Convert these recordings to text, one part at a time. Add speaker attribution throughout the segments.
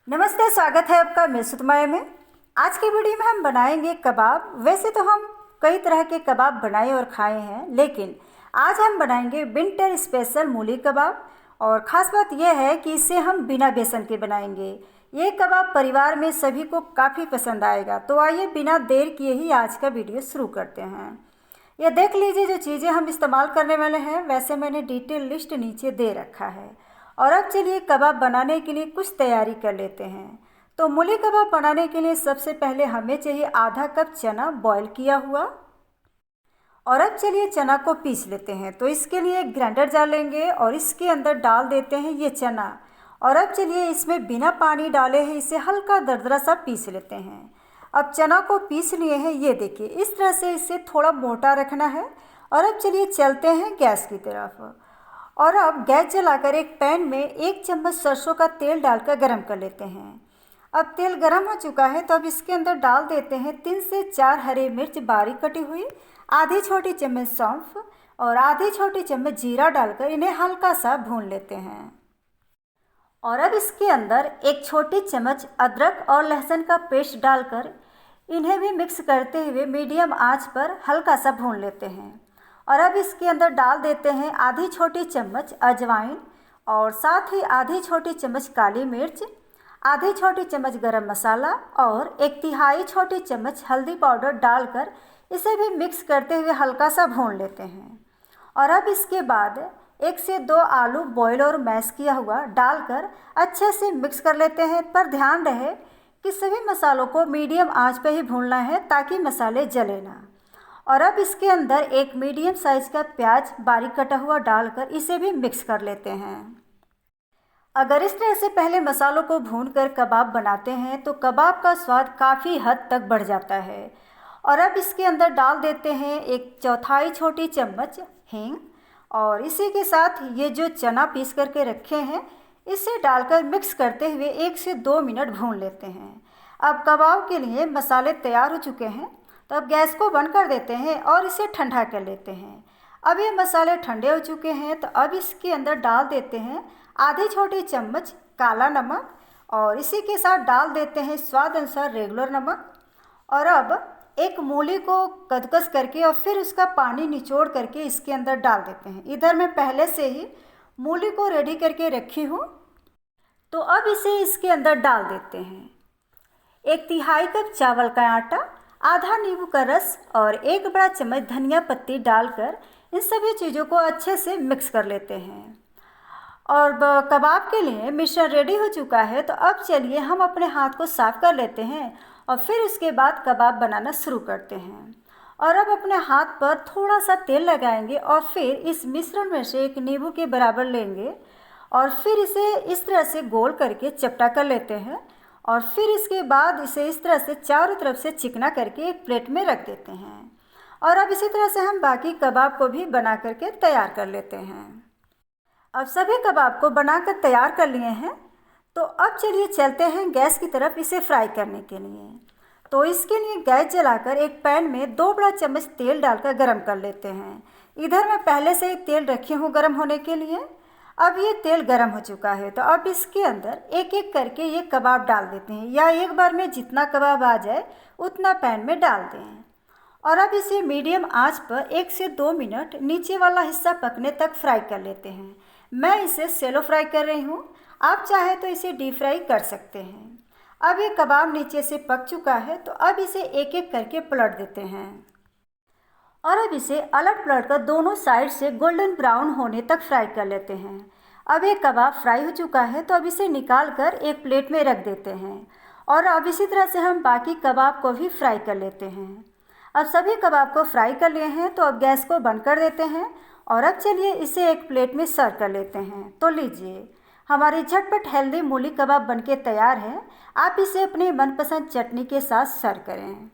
Speaker 1: नमस्ते, स्वागत है आपका मेरे सुतमाया में। आज की वीडियो में हम बनाएंगे कबाब। वैसे तो हम कई तरह के कबाब बनाए और खाए हैं, लेकिन आज हम बनाएंगे विंटर स्पेशल मूली कबाब। और ख़ास बात यह है कि इसे हम बिना बेसन के बनाएंगे। ये कबाब परिवार में सभी को काफ़ी पसंद आएगा। तो आइए बिना देर किए ही आज का वीडियो शुरू करते हैं। ये देख लीजिए जो चीज़ें हम इस्तेमाल करने वाले हैं, वैसे मैंने डिटेल लिस्ट नीचे दे रखा है। और अब चलिए कबाब बनाने के लिए कुछ तैयारी कर लेते हैं। तो मूली कबाब बनाने के लिए सबसे पहले हमें चाहिए आधा कप चना बॉईल किया हुआ। और अब चलिए चना को पीस लेते हैं। तो इसके लिए एक ग्राइंडर जार लेंगे और इसके अंदर डाल देते हैं ये चना। और अब चलिए इसमें बिना पानी डाले हैं इसे हल्का दरदरा सा पीस लेते हैं। अब चना को पीस लिए हैं, ये देखिए इस तरह से इसे थोड़ा मोटा रखना है। और अब चलिए चलते हैं गैस की तरफ। और अब गैस जलाकर एक पैन में 1 चम्मच सरसों का तेल डालकर गरम कर लेते हैं। अब तेल गरम हो चुका है तो अब इसके अंदर डाल देते हैं 3 से 4 हरी मिर्च बारीक कटी हुई, आधी छोटी चम्मच सौंफ और आधी छोटी चम्मच जीरा डालकर इन्हें हल्का सा भून लेते हैं। और अब इसके अंदर 1 छोटी चम्मच अदरक और लहसुन का पेस्ट डालकर इन्हें भी मिक्स करते हुए मीडियम आंच पर हल्का सा भून लेते हैं। और अब इसके अंदर डाल देते हैं आधी छोटी चम्मच अजवाइन और साथ ही आधी छोटी चम्मच काली मिर्च, आधी छोटी चम्मच गरम मसाला और 1/3 छोटी चम्मच हल्दी पाउडर डालकर इसे भी मिक्स करते हुए हल्का सा भून लेते हैं। और अब इसके बाद 1 से 2 आलू बॉयल और मैश किया हुआ डालकर अच्छे से मिक्स कर लेते हैं। पर ध्यान रहे कि सभी मसालों को मीडियम आंच पर ही भूनना है ताकि मसाले जले ना। और अब इसके अंदर एक मीडियम साइज़ का प्याज बारीक कटा हुआ डालकर इसे भी मिक्स कर लेते हैं। अगर इस तरह से पहले मसालों को भूनकर कबाब बनाते हैं तो कबाब का स्वाद काफ़ी हद तक बढ़ जाता है। और अब इसके अंदर डाल देते हैं 1/4 छोटी चम्मच हींग और इसी के साथ ये जो चना पीस करके रखे हैं इसे डालकर मिक्स करते हुए 1 से 2 मिनट भून लेते हैं। अब कबाब के लिए मसाले तैयार हो चुके हैं, तो अब गैस को बंद कर देते हैं और इसे ठंडा कर लेते हैं। अब ये मसाले ठंडे हो चुके हैं तो अब इसके अंदर डाल देते हैं आधी छोटी चम्मच काला नमक और इसी के साथ डाल देते हैं स्वाद अनुसार रेगुलर नमक। और अब एक मूली को कद्दूकस करके और फिर उसका पानी निचोड़ करके इसके अंदर डाल देते हैं। इधर मैं पहले से ही मूली को रेडी करके रखी हूँ, तो अब इसे इसके अंदर डाल देते हैं। 1/3 कप चावल का आटा, आधा नींबू का रस और 1 बड़ा चम्मच धनिया पत्ती डालकर इन सभी चीज़ों को अच्छे से मिक्स कर लेते हैं। और कबाब के लिए मिश्रण रेडी हो चुका है तो अब चलिए हम अपने हाथ को साफ़ कर लेते हैं और फिर उसके बाद कबाब बनाना शुरू करते हैं। और अब अपने हाथ पर थोड़ा सा तेल लगाएंगे और फिर इस मिश्रण में से एक नींबू के बराबर लेंगे और फिर इसे इस तरह से गोल करके चपटा कर लेते हैं। और फिर इसके बाद इसे इस तरह से चारों तरफ से चिकना करके एक प्लेट में रख देते हैं। और अब इसी तरह से हम बाकी कबाब को भी बना करके तैयार कर लेते हैं। अब सभी कबाब को बनाकर तैयार कर लिए हैं, तो अब चलिए चलते हैं गैस की तरफ इसे फ्राई करने के लिए। तो इसके लिए गैस जलाकर एक पैन में 2 बड़ा चम्मच तेल डालकर गरम कर लेते हैं। इधर मैं पहले से ही तेल रखी हूँ गरम होने के लिए। अब ये तेल गरम हो चुका है तो अब इसके अंदर एक एक करके ये कबाब डाल देते हैं, या एक बार में जितना कबाब आ जाए उतना पैन में डाल दें। और अब इसे मीडियम आंच पर 1 से 2 मिनट नीचे वाला हिस्सा पकने तक फ्राई कर लेते हैं। मैं इसे सेलो फ्राई कर रही हूँ, आप चाहे तो इसे डीप फ्राई कर सकते हैं। अब ये कबाब नीचे से पक चुका है तो अब इसे एक एक करके पलट देते हैं। और अब इसे अलट पलट कर दोनों साइड से गोल्डन ब्राउन होने तक फ्राई कर लेते हैं। अब ये कबाब फ्राई हो चुका है तो अब इसे निकाल कर एक प्लेट में रख देते हैं। और अब इसी तरह से हम बाकी कबाब को भी फ्राई कर लेते हैं। अब सभी कबाब को फ्राई कर लिए हैं तो अब गैस को बंद कर देते हैं। और अब चलिए इसे एक प्लेट में सर्व कर लेते हैं। तो लीजिए हमारी झटपट हेल्दी मूली कबाब बनके तैयार है। आप इसे अपनी मनपसंद चटनी के साथ सर्व करें।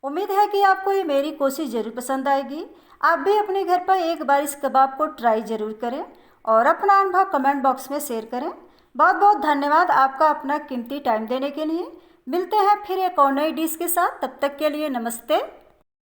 Speaker 1: उम्मीद है कि आपको ये मेरी कोशिश ज़रूर पसंद आएगी। आप भी अपने घर पर एक बार इस कबाब को ट्राई ज़रूर करें और अपना अनुभव कमेंट बॉक्स में शेयर करें। बहुत बहुत धन्यवाद आपका अपना कीमती टाइम देने के लिए। मिलते हैं फिर एक और नई डिश के साथ, तब तक के लिए नमस्ते।